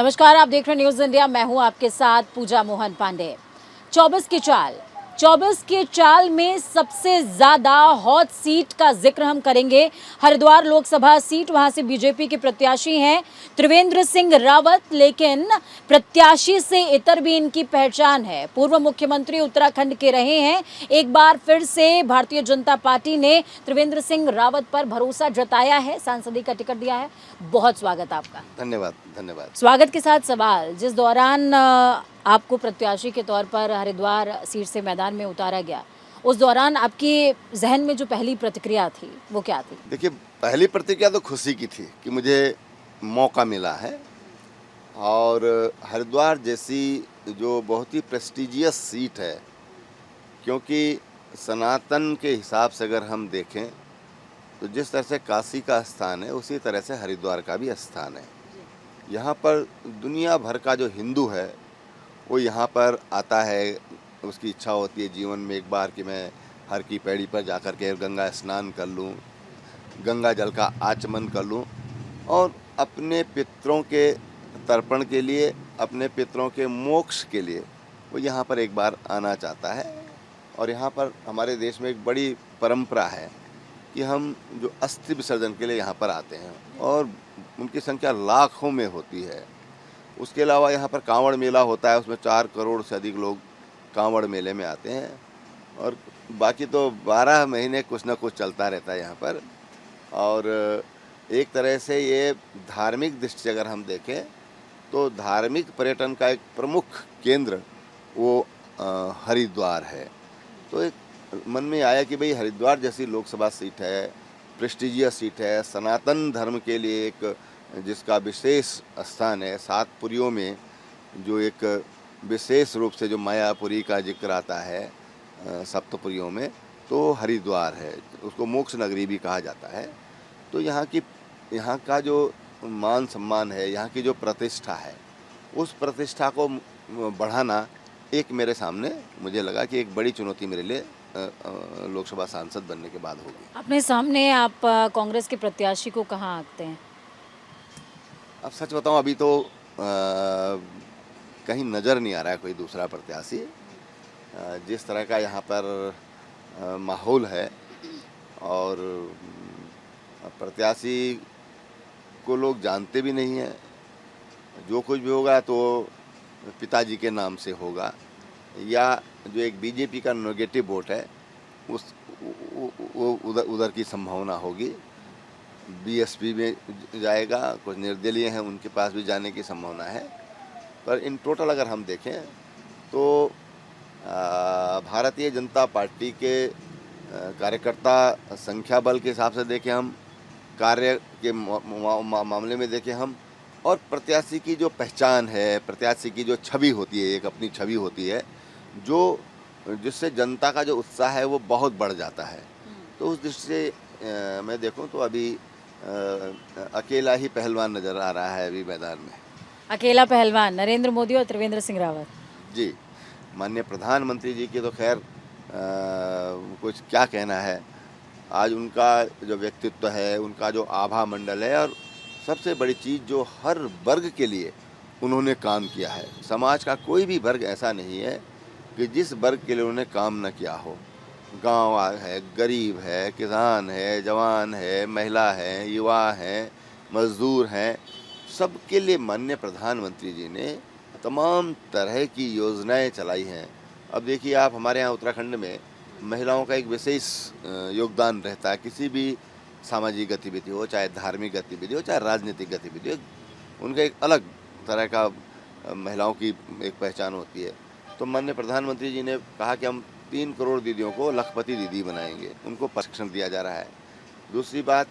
नमस्कार, आप देख रहे हैं न्यूज़ इंडिया। मैं हूं आपके साथ पूजा मोहन पांडे। 24 की चाल में सबसे ज्यादा हॉट सीट का जिक्र हम करेंगे। हरिद्वार लोकसभा सीट, वहां से बीजेपी के प्रत्याशी हैं त्रिवेंद्र सिंह रावत, लेकिन प्रत्याशी से इतर भी इनकी पहचान है। पूर्व मुख्यमंत्री उत्तराखंड के रहे हैं। एक बार फिर से भारतीय जनता पार्टी ने त्रिवेंद्र सिंह रावत पर भरोसा जताया है, सांसदी का टिकट दिया है। बहुत स्वागत आपका। धन्यवाद धन्यवाद। स्वागत के साथ सवाल, जिस दौरान आपको प्रत्याशी के तौर पर हरिद्वार सीट से मैदान में उतारा गया, उस दौरान आपके जहन में जो पहली प्रतिक्रिया थी वो क्या थी? देखिए, पहली प्रतिक्रिया तो खुशी की थी कि मुझे मौका मिला है और हरिद्वार जैसी जो बहुत ही प्रेस्टिजियस सीट है, क्योंकि सनातन के हिसाब से अगर हम देखें तो जिस तरह से काशी का स्थान है उसी तरह से हरिद्वार का भी स्थान है। यहाँ पर दुनिया भर का जो हिंदू है वो यहाँ पर आता है। उसकी इच्छा होती है जीवन में एक बार कि मैं हर की पैड़ी पर जाकर के गंगा स्नान कर लूँ, गंगा जल का आचमन कर लूँ और अपने पितरों के तर्पण के लिए, अपने पितरों के मोक्ष के लिए वो यहाँ पर एक बार आना चाहता है। और यहाँ पर हमारे देश में एक बड़ी परंपरा है कि हम जो अस्थि विसर्जन के लिए यहाँ पर आते हैं और उनकी संख्या लाखों में होती है। उसके अलावा यहाँ पर कांवड़ मेला होता है, उसमें 4 करोड़ से अधिक लोग कांवड़ मेले में आते हैं और बाकी तो 12 महीने कुछ ना कुछ चलता रहता है यहाँ पर। और एक तरह से ये धार्मिक दृष्टि से अगर हम देखें तो धार्मिक पर्यटन का एक प्रमुख केंद्र वो हरिद्वार है। तो एक मन में आया कि भाई हरिद्वार जैसी लोकसभा सीट है, प्रेस्टिजियस सीट है, सनातन धर्म के लिए एक जिसका विशेष स्थान है। 7 पुरियों में जो एक विशेष रूप से जो मायापुरी का जिक्र आता है सप्तपुरियों में, तो हरिद्वार है। उसको मोक्ष नगरी भी कहा जाता है। तो यहाँ का जो मान सम्मान है, यहाँ की जो प्रतिष्ठा है, उस प्रतिष्ठा को बढ़ाना एक मेरे सामने मुझे लगा कि एक बड़ी चुनौती मेरे लिए लोकसभा सांसद बनने के बाद होगी। अपने सामने आप कांग्रेस के प्रत्याशी को कहाँ आंकते हैं? अब सच बताऊं, अभी तो कहीं नज़र नहीं आ रहा है कोई दूसरा प्रत्याशी। जिस तरह का यहाँ पर माहौल है और प्रत्याशी को लोग जानते भी नहीं हैं। जो कुछ भी होगा तो पिताजी के नाम से होगा या जो एक बीजेपी का नेगेटिव वोट है उस वो उधर की संभावना होगी। बीएसपी में जाएगा, कुछ निर्दलीय हैं उनके पास भी जाने की संभावना है। पर इन टोटल अगर हम देखें तो भारतीय जनता पार्टी के कार्यकर्ता संख्या बल के हिसाब से देखें हम, कार्य के मामले में देखें हम, और प्रत्याशी की जो पहचान है, प्रत्याशी की जो छवि होती है, एक अपनी छवि होती है जो जिससे जनता का जो उत्साह है वो बहुत बढ़ जाता है। तो उस दृष्टि से मैं देखूं तो अभी अकेला ही पहलवान नज़र आ रहा है अभी मैदान में। अकेला पहलवान नरेंद्र मोदी और त्रिवेंद्र सिंह रावत। जी, माननीय प्रधानमंत्री जी की तो खैर कुछ क्या कहना है। आज उनका जो व्यक्तित्व है, उनका जो आभा मंडल है और सबसे बड़ी चीज़ जो हर वर्ग के लिए उन्होंने काम किया है। समाज का कोई भी वर्ग ऐसा नहीं है कि जिस वर्ग के लिए उन्होंने काम न किया हो। गांव है, गरीब है, किसान है, जवान है, महिला है, युवा हैं, मजदूर हैं, सबके लिए माननीय प्रधानमंत्री जी ने तमाम तरह की योजनाएं चलाई हैं। अब देखिए आप, हमारे यहाँ उत्तराखंड में महिलाओं का एक विशेष योगदान रहता है। किसी भी सामाजिक गतिविधि हो, चाहे धार्मिक गतिविधि हो, चाहे राजनीतिक गतिविधि हो, उनका एक अलग तरह का महिलाओं की एक पहचान होती है। तो माननीय प्रधानमंत्री जी ने कहा कि हम 3 करोड़ दीदियों को लखपति दीदी बनाएंगे, उनको प्रशिक्षण दिया जा रहा है। दूसरी बात,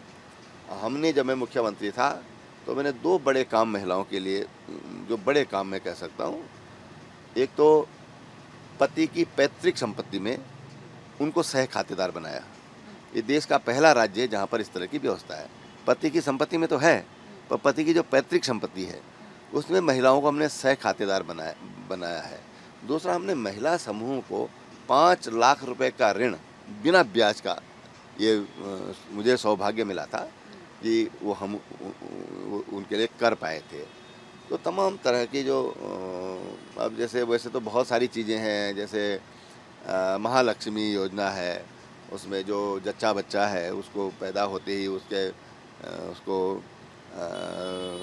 हमने जब मैं मुख्यमंत्री था तो मैंने 2 बड़े काम महिलाओं के लिए, जो बड़े काम मैं कह सकता हूँ, एक तो पति की पैतृक संपत्ति में उनको सह खातेदार बनाया। ये देश का पहला राज्य है जहाँ पर इस तरह की व्यवस्था है। पति की संपत्ति में तो है, पर पति की जो पैतृक संपत्ति है उसमें महिलाओं को हमने सह खातेदार बनाया है। दूसरा, हमने महिला समूह को 5 लाख रुपए का ऋण बिना ब्याज का, ये मुझे सौभाग्य मिला था कि वो हम उनके लिए कर पाए थे। तो तमाम तरह की जो अब जैसे वैसे तो बहुत सारी चीज़ें हैं, जैसे महालक्ष्मी योजना है, उसमें जो जच्चा बच्चा है उसको पैदा होते ही उसको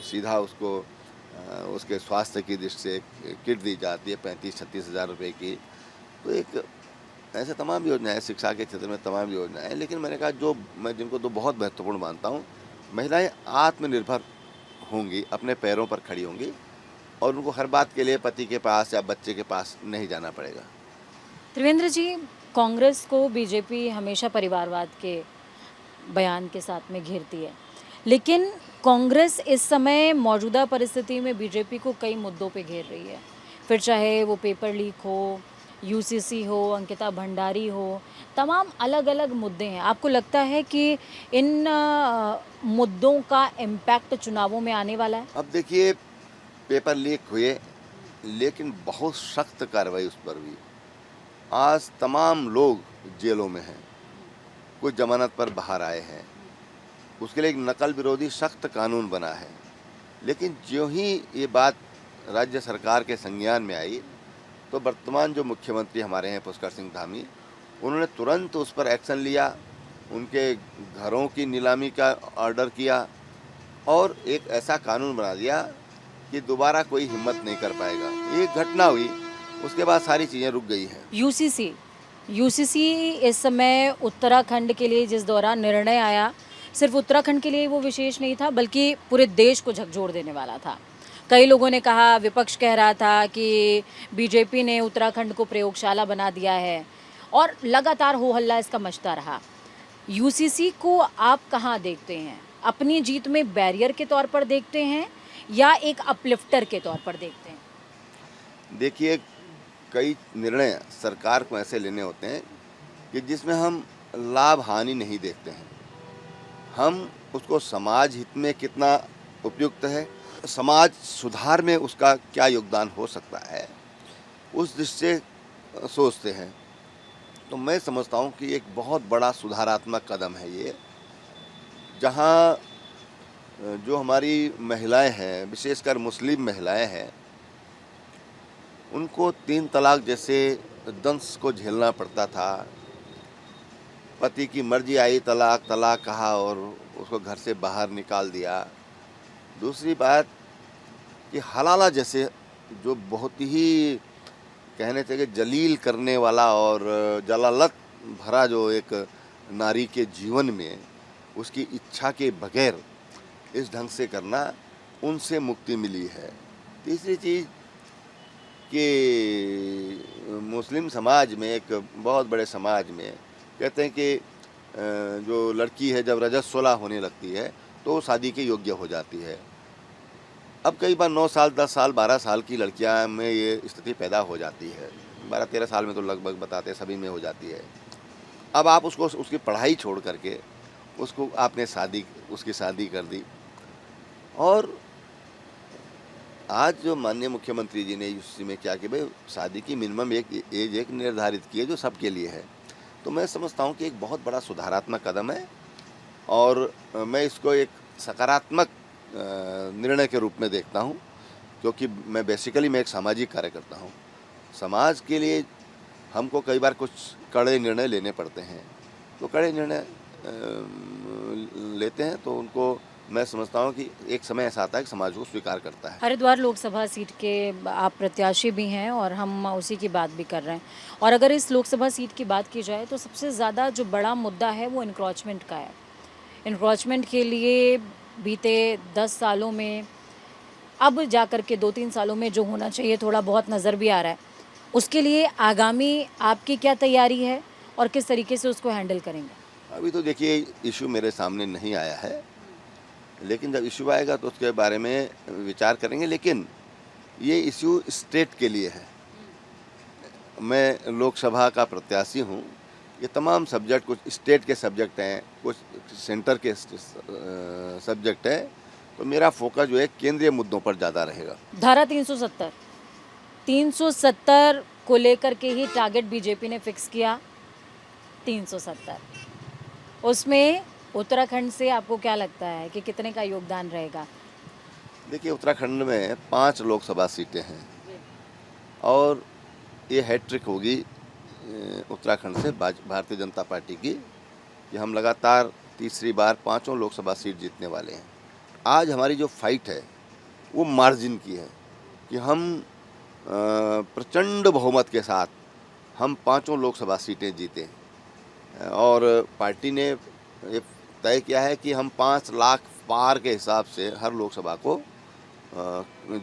सीधा उसके स्वास्थ्य की दृष्टि से किट दी जाती है 35-36 हज़ार रुपये की। तो एक ऐसे तमाम योजनाएं, शिक्षा के क्षेत्र में तमाम योजनाएं, लेकिन मैंने कहा जो मैं जिनको तो बहुत महत्वपूर्ण मानता हूँ, महिलाएं आत्मनिर्भर होंगी, अपने पैरों पर खड़ी होंगी और उनको हर बात के लिए पति के पास या बच्चे के पास नहीं जाना पड़ेगा। त्रिवेंद्र जी, कांग्रेस को बीजेपी हमेशा परिवारवाद के बयान के साथ में घेरती है, लेकिन कांग्रेस इस समय मौजूदा परिस्थिति में बीजेपी को कई मुद्दों पे घेर रही है। फिर चाहे वो पेपर लीक हो, यूसीसी हो, अंकिता भंडारी हो, तमाम अलग-अलग मुद्दे हैं। आपको लगता है कि इन मुद्दों का इम्पैक्ट चुनावों में आने वाला है? अब देखिए, पेपर लीक हुए, लेकिन बहुत सख्त कार्रवाई उस पर हुई। आज तमाम लोग जेलों में हैं, कुछ जमानत पर बाहर आए हैं। उसके लिए एक नकल विरोधी सख्त कानून बना है। लेकिन ज्यों ही ये बात राज्य सरकार के संज्ञान में आई, तो वर्तमान जो मुख्यमंत्री हमारे हैं पुष्कर सिंह धामी, उन्होंने तुरंत उस पर एक्शन लिया, उनके घरों की नीलामी का ऑर्डर किया और एक ऐसा कानून बना दिया कि दोबारा कोई हिम्मत नहीं कर पाएगा। ये घटना हुई, उसके बाद सारी चीज़ें रुक गई हैं। यूसीसी इस समय उत्तराखंड के लिए जिस दौरान निर्णय आया, सिर्फ उत्तराखंड के लिए वो विशेष नहीं था, बल्कि पूरे देश को झकझोर देने वाला था। कई लोगों ने कहा, विपक्ष कह रहा था कि बीजेपी ने उत्तराखंड को प्रयोगशाला बना दिया है और लगातार हो हल्ला इसका मचता रहा। यूसीसी को आप कहाँ देखते हैं? अपनी जीत में बैरियर के तौर पर देखते हैं या एक अपलिफ्टर के तौर पर देखते हैं? देखिए, कई निर्णय सरकार को ऐसे लेने होते हैं कि जिसमें हम लाभ हानि नहीं देखते हैं। हम उसको समाज हित में कितना उपयुक्त है, समाज सुधार में उसका क्या योगदान हो सकता है, उस दृष्टि से सोचते हैं। तो मैं समझता हूँ कि एक बहुत बड़ा सुधारात्मक कदम है ये, जहाँ जो हमारी महिलाएं हैं, विशेषकर मुस्लिम महिलाएं हैं, उनको 3 तलाक जैसे दंश को झेलना पड़ता था। पति की मर्जी आई, तलाक तलाक कहा और उसको घर से बाहर निकाल दिया। दूसरी बात कि हलाला जैसे जो बहुत ही कहने चाहिए जलील करने वाला और जलालत भरा जो एक नारी के जीवन में उसकी इच्छा के बगैर इस ढंग से करना, उनसे मुक्ति मिली है। तीसरी चीज़ कि मुस्लिम समाज में, एक बहुत बड़े समाज में कहते हैं कि जो लड़की है जब रजत 16 होने लगती है तो शादी के योग्य हो जाती है। अब कई बार 9 साल, 10 साल, 12 साल की लड़कियां में ये स्थिति पैदा हो जाती है। 12-13 साल में तो लगभग बताते सभी में हो जाती है। अब आप उसको उसकी पढ़ाई छोड़ करके उसको आपने उसकी शादी कर दी। और आज जो माननीय मुख्यमंत्री जी ने यूसीसी में क्या कि भाई शादी की मिनिमम एज एक निर्धारित की है जो सबके लिए है। तो मैं समझता हूँ कि एक बहुत बड़ा सुधारात्मक कदम है और मैं इसको एक सकारात्मक निर्णय के रूप में देखता हूँ, क्योंकि मैं एक सामाजिक कार्यकर्ता हूँ। समाज के लिए हमको कई बार कुछ कड़े निर्णय लेने पड़ते हैं, तो कड़े निर्णय लेते हैं तो उनको मैं समझता हूँ कि एक समय ऐसा आता है कि समाज को स्वीकार करता है। हरिद्वार लोकसभा सीट के आप प्रत्याशी भी हैं और हम उसी की बात भी कर रहे हैं। और अगर इस लोकसभा सीट की बात की जाए तो सबसे ज़्यादा जो बड़ा मुद्दा है वो इनक्रोचमेंट का है। इनक्रोचमेंट के लिए बीते 10 सालों में, अब जाकर के 2-3 सालों में जो होना चाहिए थोड़ा बहुत नज़र भी आ रहा है। उसके लिए आगामी आपकी क्या तैयारी है और किस तरीके से उसको हैंडल करेंगे? अभी तो देखिए इशू मेरे सामने नहीं आया है, लेकिन जब इशू आएगा तो उसके बारे में विचार करेंगे। लेकिन ये इशू स्टेट के लिए है। मैं लोकसभा का प्रत्याशी हूँ। ये तमाम सब्जेक्ट कुछ स्टेट के सब्जेक्ट हैं, कुछ सेंटर के सब्जेक्ट हैं। तो मेरा फोकस जो है केंद्रीय मुद्दों पर ज़्यादा रहेगा। धारा 370 को लेकर के ही टारगेट बीजेपी ने फिक्स किया। 370 उसमें उत्तराखंड से आपको क्या लगता है कि कितने का योगदान रहेगा? देखिए, उत्तराखंड में 5 लोकसभा सीटें हैं और ये हैट्रिक होगी उत्तराखंड से भारतीय जनता पार्टी की कि हम लगातार तीसरी बार 5 लोकसभा सीट जीतने वाले हैं। आज हमारी जो फाइट है वो मार्जिन की है कि हम प्रचंड बहुमत के साथ हम 5 लोकसभा सीटें जीते और पार्टी ने ये तय किया है कि हम 5 लाख पार के हिसाब से हर लोकसभा को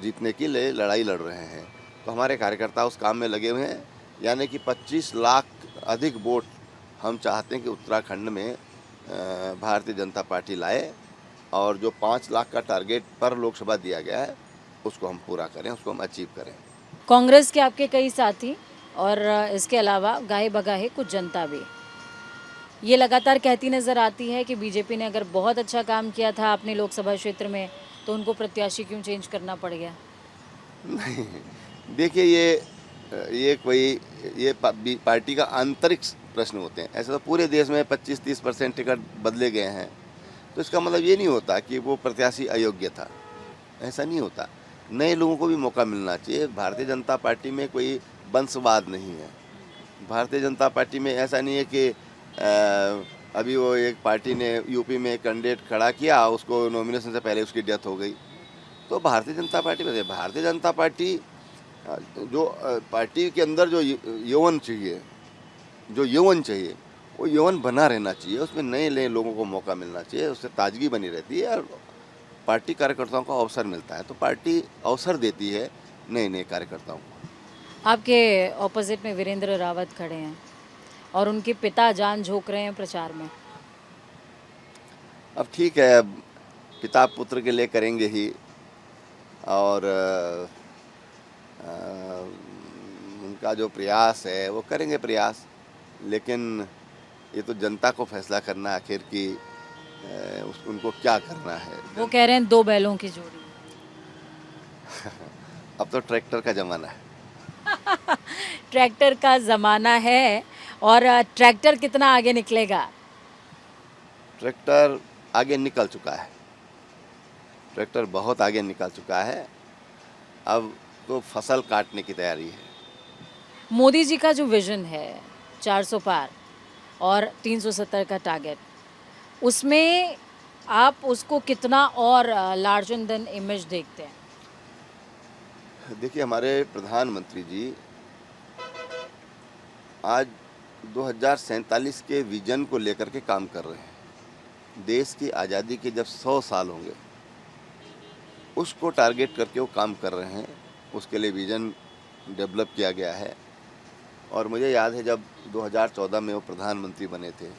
जीतने के लिए लड़ाई लड़ रहे हैं। तो हमारे कार्यकर्ता उस काम में लगे हुए हैं, यानी कि 25 लाख अधिक वोट हम चाहते हैं कि उत्तराखंड में भारतीय जनता पार्टी लाए और जो 5 लाख का टारगेट पर लोकसभा दिया गया है उसको हम पूरा करें, उसको हम अचीव करें। कांग्रेस के आपके कई साथी और इसके अलावा गाहे बगाहे कुछ जनता भी ये लगातार कहती नज़र आती है कि बीजेपी ने अगर बहुत अच्छा काम किया था अपने लोकसभा क्षेत्र में तो उनको प्रत्याशी क्यों चेंज करना पड़ गया? नहीं, देखिए ये कोई ये पार्टी का आंतरिक प्रश्न होते हैं। ऐसे तो पूरे देश में 25-30% टिकट बदले गए हैं, तो इसका मतलब ये नहीं होता कि वो प्रत्याशी अयोग्य था, ऐसा नहीं होता। नए लोगों को भी मौका मिलना चाहिए। भारतीय जनता पार्टी में कोई वंशवाद नहीं है। भारतीय जनता पार्टी में ऐसा नहीं है कि अभी वो एक पार्टी ने यूपी में कैंडिडेट खड़ा किया, उसको नॉमिनेशन से पहले उसकी डेथ हो गई। तो भारतीय जनता पार्टी में भारतीय जनता पार्टी जो पार्टी के अंदर जो यौवन चाहिए, वो यौवन बना रहना चाहिए। उसमें नए लोगों को मौका मिलना चाहिए, उससे ताजगी बनी रहती है और पार्टी कार्यकर्ताओं को अवसर मिलता है। तो पार्टी अवसर देती है नए कार्यकर्ताओं को। आपके ऑपोजिट में वीरेंद्र रावत खड़े हैं और उनके पिता जान झोंक रहे हैं प्रचार में। अब ठीक है, अब पिता पुत्र के लिए करेंगे ही और उनका जो प्रयास है वो करेंगे प्रयास, लेकिन ये तो जनता को फैसला करना है आखिर कि उनको क्या करना है। वो कह रहे हैं 2 बैलों की जोड़ी। अब तो ट्रैक्टर का ज़माना है। ट्रैक्टर का ज़माना है और ट्रैक्टर कितना आगे निकलेगा? ट्रैक्टर आगे निकल चुका है, ट्रैक्टर बहुत आगे निकल चुका है। अब तो फसल काटने की तैयारी है। मोदी जी का जो विजन है 400 पार और 370 का टारगेट, उसमें आप उसको कितना और लार्जर देन इमेज देखते हैं? देखिए, हमारे प्रधानमंत्री जी आज 2047 के विजन को लेकर के काम कर रहे हैं। देश की आज़ादी के जब 100 साल होंगे उसको टारगेट करके वो काम कर रहे हैं। उसके लिए विज़न डेवलप किया गया है और मुझे याद है जब 2014 में वो प्रधानमंत्री बने थे,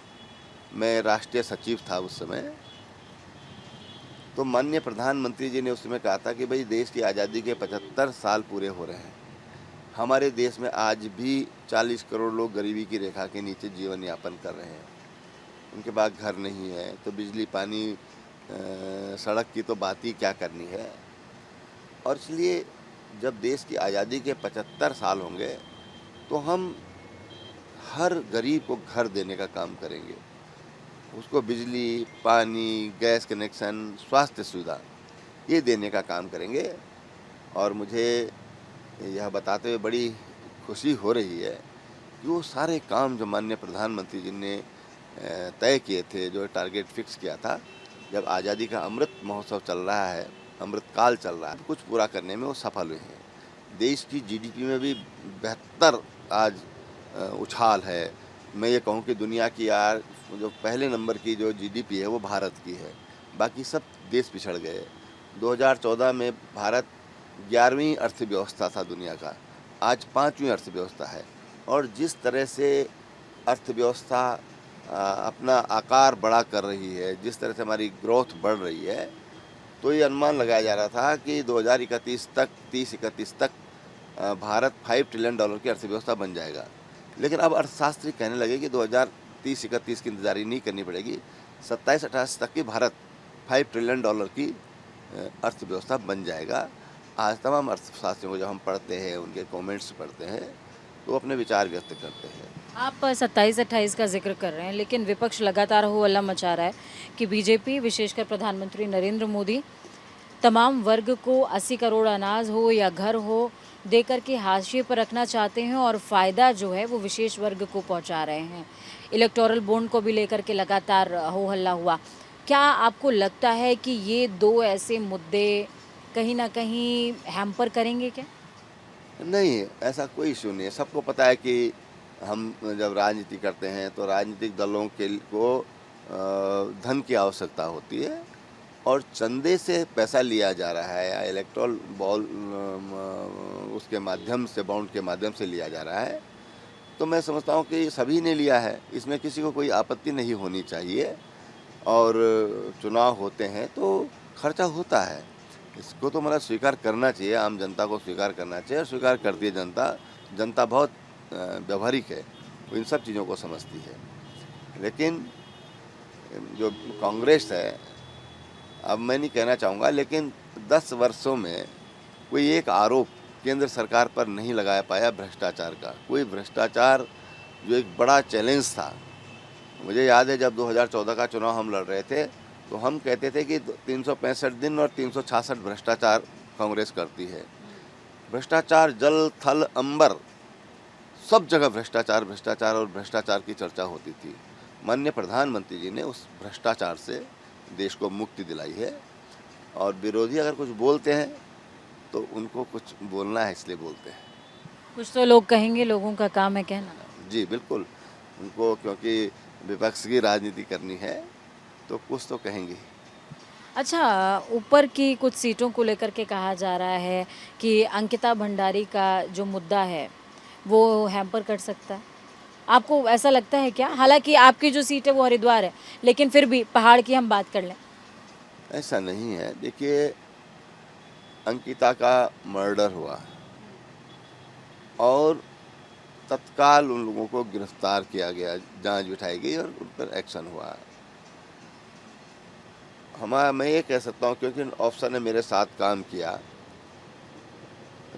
मैं राष्ट्रीय सचिव था उस समय, तो माननीय प्रधानमंत्री जी ने उस समय कहा था कि भाई देश की आज़ादी के 75 साल पूरे हो रहे हैं। हमारे देश में आज भी 40 करोड़ लोग गरीबी की रेखा के नीचे जीवन यापन कर रहे हैं। उनके पास घर नहीं है तो बिजली पानी सड़क की तो बात ही क्या करनी है। और इसलिए जब देश की आज़ादी के 75 साल होंगे तो हम हर गरीब को घर देने का काम करेंगे, उसको बिजली, पानी, गैस कनेक्शन, स्वास्थ्य सुविधा ये देने का काम करेंगे। और मुझे यह बताते हुए बड़ी खुशी हो रही है कि वो सारे काम जो माननीय प्रधानमंत्री जी ने तय किए थे, जो टारगेट फिक्स किया था, जब आज़ादी का अमृत महोत्सव चल रहा है, अमृतकाल चल रहा है, कुछ पूरा करने में वो सफल हुए हैं। देश की जीडीपी में भी बेहतर आज उछाल है। मैं ये कहूँ कि दुनिया की यार जो पहले नंबर की जो जीडीपी है वो भारत की है, बाकी सब देश पिछड़ गए। 2014 में भारत 11वीं अर्थव्यवस्था था दुनिया का, आज 5वीं अर्थव्यवस्था है। और जिस तरह से अर्थव्यवस्था अपना आकार बड़ा कर रही है, जिस तरह से हमारी ग्रोथ बढ़ रही है, तो ये अनुमान लगाया जा रहा था कि 2031 तक 30-31 तक भारत $5 ट्रिलियन की अर्थव्यवस्था बन जाएगा। लेकिन अब अर्थशास्त्री कहने लगे कि 2030-31 की इंतजारी नहीं करनी पड़ेगी, 27-28 तक की भारत $5 ट्रिलियन की अर्थव्यवस्था बन जाएगा। आज तमाम अर्थशास्त्रियों को जब हम पढ़ते हैं, उनके कमेंट्स पढ़ते हैं, तो वो अपने विचार व्यक्त करते हैं। आप 27-28 का जिक्र कर रहे हैं, लेकिन विपक्ष लगातार हो हल्ला मचा रहा है कि बीजेपी, विशेषकर प्रधानमंत्री नरेंद्र मोदी तमाम वर्ग को 80 करोड़ अनाज हो या घर हो दे करके हाशिए पर रखना चाहते हैं और फ़ायदा जो है वो विशेष वर्ग को पहुंचा रहे हैं। इलेक्टोरल बॉन्ड को भी लेकर के लगातार हो हल्ला हुआ। क्या आपको लगता है कि ये दो ऐसे मुद्दे कहीं ना कहीं हैम्पर करेंगे क्या? नहीं, ऐसा कोई इश्यू नहीं है। सबको पता है कि हम जब राजनीति करते हैं तो राजनीतिक दलों को धन की आवश्यकता होती है और चंदे से पैसा लिया जा रहा है या इलेक्टोरल उसके माध्यम से, बॉन्ड के माध्यम से लिया जा रहा है, तो मैं समझता हूँ कि सभी ने लिया है, इसमें किसी को कोई आपत्ति नहीं होनी चाहिए। और चुनाव होते हैं तो खर्चा होता है, इसको तो मतलब स्वीकार करना चाहिए, आम जनता को स्वीकार करना चाहिए और स्वीकार करती है जनता। जनता बहुत व्यवहारिक है, वो इन सब चीज़ों को समझती है। लेकिन जो कांग्रेस है, अब मैं नहीं कहना चाहूँगा, लेकिन 10 वर्षों में कोई एक आरोप केंद्र सरकार पर नहीं लगाया पाया भ्रष्टाचार का। कोई भ्रष्टाचार जो एक बड़ा चैलेंज था, मुझे याद है जब 2014 का चुनाव हम लड़ रहे थे तो हम कहते थे कि 365 दिन और 366 भ्रष्टाचार कांग्रेस करती है। भ्रष्टाचार जल थल अंबर सब जगह भ्रष्टाचार भ्रष्टाचार और भ्रष्टाचार की चर्चा होती थी। माननीय प्रधानमंत्री जी ने उस भ्रष्टाचार से देश को मुक्ति दिलाई है और विरोधी अगर कुछ बोलते हैं तो उनको कुछ बोलना है इसलिए बोलते हैं। कुछ तो लोग कहेंगे लोगों का काम है कहना। जी बिल्कुल, उनको क्योंकि विपक्ष की राजनीति करनी है तो कुछ तो कहेंगे। अच्छा, ऊपर की कुछ सीटों को लेकर के कहा जा रहा है कि अंकिता भंडारी का जो मुद्दा है वो हैम्पर कर सकता है। आपको ऐसा लगता है क्या? हालांकि आपकी जो सीट है वो हरिद्वार है, लेकिन फिर भी पहाड़ की हम बात कर लें। ऐसा नहीं है, देखिए अंकिता का मर्डर हुआ और तत्काल उन लोगों को गिरफ्तार किया गया, जांच बिठाई गई और उन पर एक्शन हुआ। मैं ये कह सकता हूँ क्योंकि ऑफिसर ने मेरे साथ काम किया,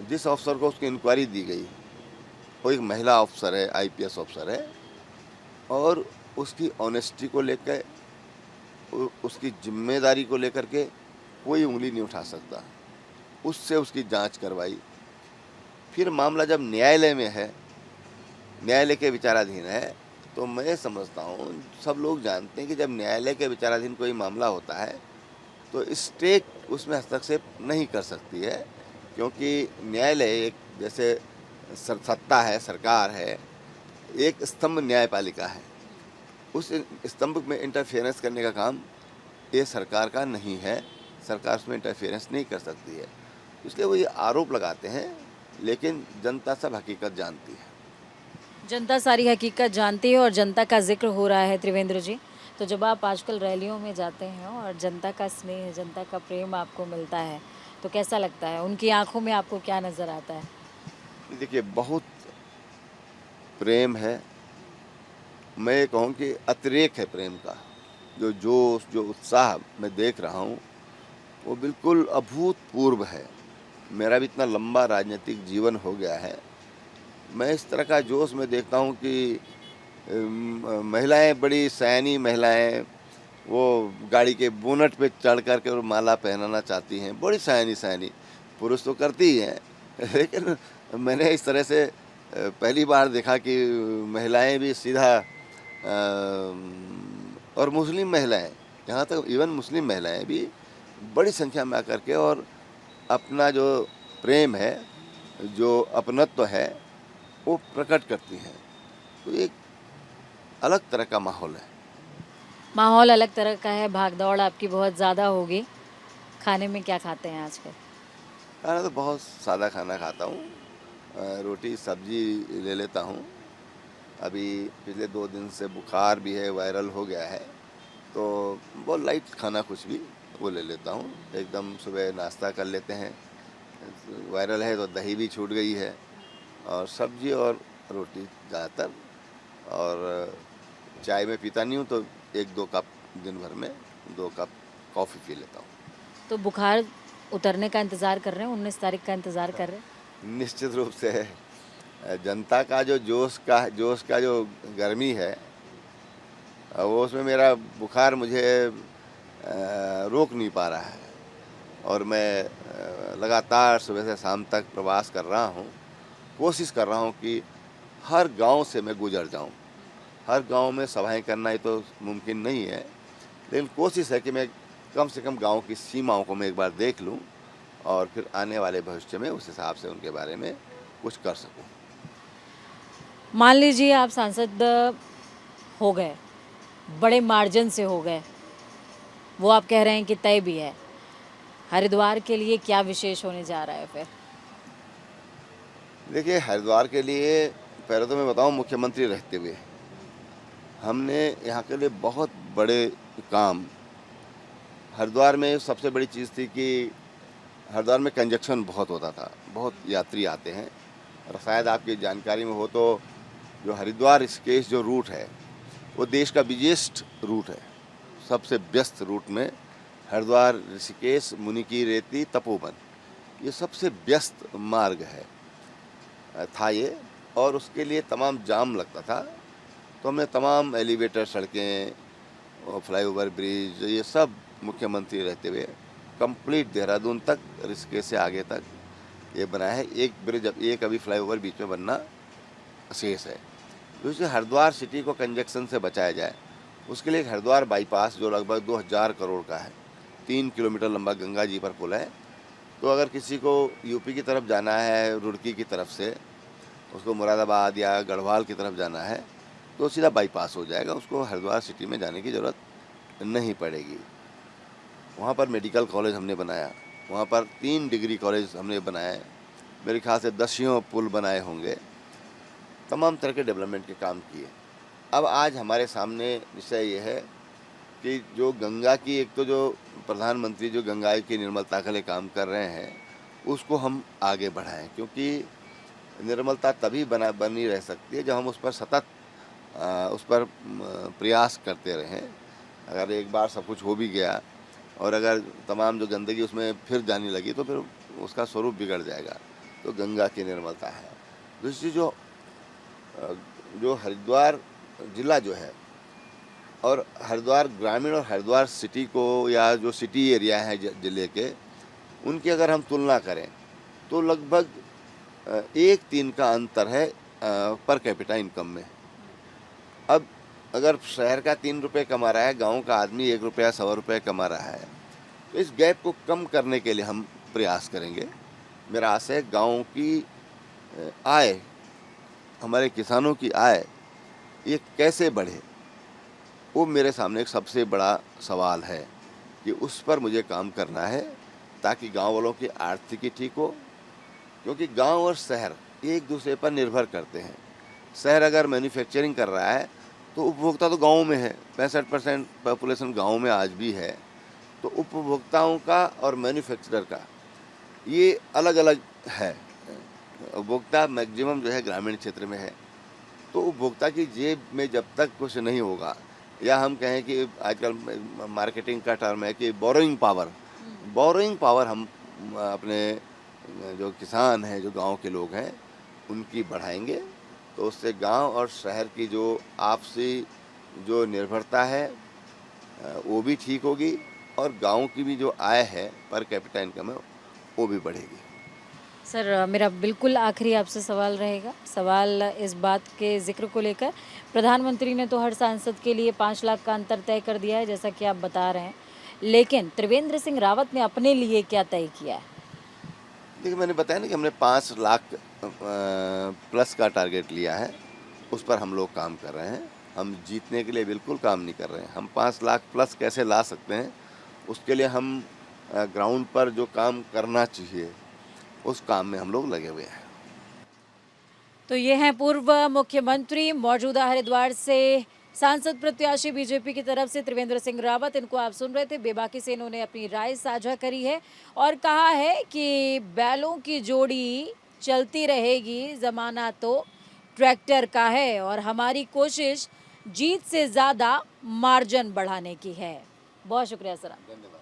जिस ऑफिसर को उसकी इंक्वायरी दी गई वो एक महिला ऑफिसर है, आईपीएस ऑफिसर है और उसकी ऑनेस्टी को लेकर, उसकी जिम्मेदारी को लेकर के कोई उंगली नहीं उठा सकता। उससे उसकी जांच करवाई, फिर मामला जब न्यायालय में है, न्यायालय के विचाराधीन है, तो मैं समझता हूँ सब लोग जानते हैं कि जब न्यायालय के विचाराधीन कोई मामला होता है तो स्टेट उसमें हस्तक्षेप नहीं कर सकती है, क्योंकि न्यायालय एक जैसे सत्ता है, सरकार है, एक स्तंभ न्यायपालिका है, उस स्तंभ में इंटरफेरेंस करने का काम ये सरकार का नहीं है, सरकार उसमें इंटरफेरेंस नहीं कर सकती है। इसलिए वो ये आरोप लगाते हैं, लेकिन जनता सब हकीकत जानती है। जनता सारी हकीकत जानती है और जनता का जिक्र हो रहा है त्रिवेंद्र जी, तो जब आप आजकल रैलियों में जाते हैं और जनता का स्नेह, जनता का प्रेम आपको मिलता है तो कैसा लगता है? उनकी आंखों में आपको क्या नज़र आता है? देखिए बहुत प्रेम है, मैं ये कहूँ कि अतिरेक है प्रेम का। जो जोश, जो उत्साह मैं देख रहा हूँ वो बिल्कुल अभूतपूर्व है। मेरा भी इतना लंबा राजनीतिक जीवन हो गया है, मैं इस तरह का जोश में देखता हूँ कि महिलाएं, बड़ी सयानी महिलाएं, वो गाड़ी के बोनट पे चढ़ कर के और माला पहनाना चाहती हैं, बड़ी सयानी सयानी। पुरुष तो करती ही हैं लेकिन मैंने इस तरह से पहली बार देखा कि महिलाएं भी सीधा और मुस्लिम महिलाएं, यहाँ तक इवन मुस्लिम महिलाएं भी बड़ी संख्या में आकर के और अपना जो प्रेम है, जो अपनत्व है, वो प्रकट करती हैं। तो एक अलग तरह का माहौल है। माहौल अलग तरह का है, भागदौड़ आपकी बहुत ज़्यादा होगी। खाने में क्या खाते हैं आजकल? खाना तो बहुत सादा खाना खाता हूँ, रोटी सब्जी ले लेता हूँ। अभी पिछले 2 दिन से बुखार भी है, वायरल हो गया है, तो बहुत लाइट खाना कुछ भी वो ले लेता हूँ। एकदम सुबह नाश्ता कर लेते हैं, वायरल है तो दही भी छूट गई है, और सब्जी और रोटी ज़्यादातर, और चाय में पीता नहीं हूँ तो 1-2 कप दिन भर में 2 कप कॉफ़ी पी लेता हूँ। तो बुखार उतरने का इंतज़ार कर रहे हैं, 19 तारीख का इंतज़ार कर रहे हैं? निश्चित रूप से है। जनता का जो जोश का जो गर्मी है, वो उसमें मेरा बुखार मुझे रोक नहीं पा रहा है। और मैं लगातार सुबह से शाम तक प्रवास कर रहा हूँ। कोशिश कर रहा हूँ कि हर गांव से मैं गुजर जाऊँ। हर गांव में सभाएं करना ही तो मुमकिन नहीं है, लेकिन कोशिश है कि मैं कम से कम गांव की सीमाओं को मैं एक बार देख लूँ और फिर आने वाले भविष्य में उस हिसाब से उनके बारे में कुछ कर सकूँ। मान लीजिए आप सांसद हो गए, बड़े मार्जिन से हो गए, वो आप कह रहे हैं कि तय भी है, हरिद्वार के लिए क्या विशेष होने जा रहा है फिर? देखिए, हरिद्वार के लिए पहले तो मैं बताऊं, मुख्यमंत्री रहते हुए हमने यहाँ के लिए बहुत बड़े काम, हरिद्वार में सबसे बड़ी चीज़ थी कि हरिद्वार में कंजक्शन बहुत होता था, बहुत यात्री आते हैं। और शायद आपकी जानकारी में हो तो जो हरिद्वार ऋषिकेश जो रूट है वो देश का बिजीएस्ट रूट है। सबसे व्यस्त रूट में हरिद्वार ऋषिकेश मुनि की रेती तपोवन, ये सबसे व्यस्त मार्ग था ये, और उसके लिए तमाम जाम लगता था। तो हमने तमाम एलिवेटर सड़कें और फ्लाईओवर ब्रिज ये सब मुख्यमंत्री रहते हुए कंप्लीट देहरादून तक, ऋषिकेश से आगे तक ये बना है। एक ब्रिज, एक अभी फ्लाईओवर बीच में बनना शेष है। तो इससे हरिद्वार सिटी को कंजक्शन से बचाया जाए, उसके लिए एक हरिद्वार बाईपास जो लगभग 2000 करोड़ का है, 3 किलोमीटर लंबा गंगा जी पर पुल है। तो अगर किसी को यूपी की तरफ जाना है, रुड़की की तरफ से, उसको मुरादाबाद या गढ़वाल की तरफ जाना है तो सीधा बाईपास हो जाएगा, उसको हरिद्वार सिटी में जाने की ज़रूरत नहीं पड़ेगी। वहाँ पर मेडिकल कॉलेज हमने बनाया, वहाँ पर 3 डिग्री कॉलेज हमने बनाए, मेरे ख्याल से 10 पुल बनाए होंगे, तमाम तरह के डेवलपमेंट के काम किए। अब आज हमारे सामने विषय ये है कि जो गंगा की, एक तो जो प्रधानमंत्री जो गंगा की निर्मलता के लिए काम कर रहे हैं उसको हम आगे बढ़ाएं, क्योंकि निर्मलता तभी बनी रह सकती है जब हम उस पर सतत उस पर प्रयास करते रहें। अगर एक बार सब कुछ हो भी गया और अगर तमाम जो गंदगी उसमें फिर जाने लगी तो फिर उसका स्वरूप बिगड़ जाएगा। तो गंगा की निर्मलता है। दूसरी जो हरिद्वार ज़िला जो है और हरिद्वार ग्रामीण और हरिद्वार सिटी को, या जो सिटी एरिया है ज़िले के, उनकी अगर हम तुलना करें तो लगभग 1-3 का अंतर है पर कैपिटा इनकम में। अब अगर शहर का 3 रुपये कमा रहा है, गांव का आदमी 1 रुपया 100 रुपये कमा रहा है, तो इस गैप को कम करने के लिए हम प्रयास करेंगे। मेरा आशा है गाँव की आय, हमारे किसानों की आय ये कैसे बढ़े, वो मेरे सामने एक सबसे बड़ा सवाल है कि उस पर मुझे काम करना है ताकि गांव वालों की आर्थिकी ठीक हो। क्योंकि गांव और शहर एक दूसरे पर निर्भर करते हैं। शहर अगर मैन्युफैक्चरिंग कर रहा है तो उपभोक्ता तो गाँव में है, 65% पॉपुलेशन गाँव में आज भी है। तो उपभोक्ताओं का और मैन्युफैक्चरर का ये अलग अलग है। उपभोक्ता मैक्सिमम जो है ग्रामीण क्षेत्र में है। तो उपभोक्ता की जेब में जब तक कुछ नहीं होगा, या हम कहें कि आजकल मार्केटिंग का टर्म है कि बोरोइंग पावर हम अपने जो किसान हैं, जो गांव के लोग हैं, उनकी बढ़ाएंगे। तो उससे गांव और शहर की जो आपसी जो निर्भरता है वो भी ठीक होगी, और गांव की भी जो आय है पर कैपिटा इनकम है वो भी बढ़ेगी। सर, मेरा बिल्कुल आखिरी आपसे सवाल रहेगा। सवाल इस बात के जिक्र को लेकर, प्रधानमंत्री ने तो हर सांसद के लिए 5 लाख का अंतर तय कर दिया है, जैसा कि आप बता रहे हैं, लेकिन त्रिवेंद्र सिंह रावत ने अपने लिए क्या तय किया है? देखिए, मैंने बताया ना कि हमने 5 लाख प्लस का टारगेट लिया है, उस पर हम लोग काम कर रहे हैं। हम जीतने के लिए बिल्कुल काम नहीं कर रहे हैं। हम 5 लाख प्लस कैसे ला सकते हैं, उसके लिए हम ग्राउंड पर जो काम करना चाहिए उस काम में हम लोग लगे हुए हैं। तो ये हैं पूर्व मुख्यमंत्री, मौजूदा हरिद्वार से सांसद प्रत्याशी बीजेपी की तरफ से त्रिवेंद्र सिंह रावत। इनको आप सुन रहे थे। बेबाकी से इन्होंने अपनी राय साझा करी है और कहा है कि बैलों की जोड़ी चलती रहेगी, ज़माना तो ट्रैक्टर का है और हमारी कोशिश जीत से ज़्यादा मार्जिन बढ़ाने की है। बहुत शुक्रिया सर। धन्यवाद।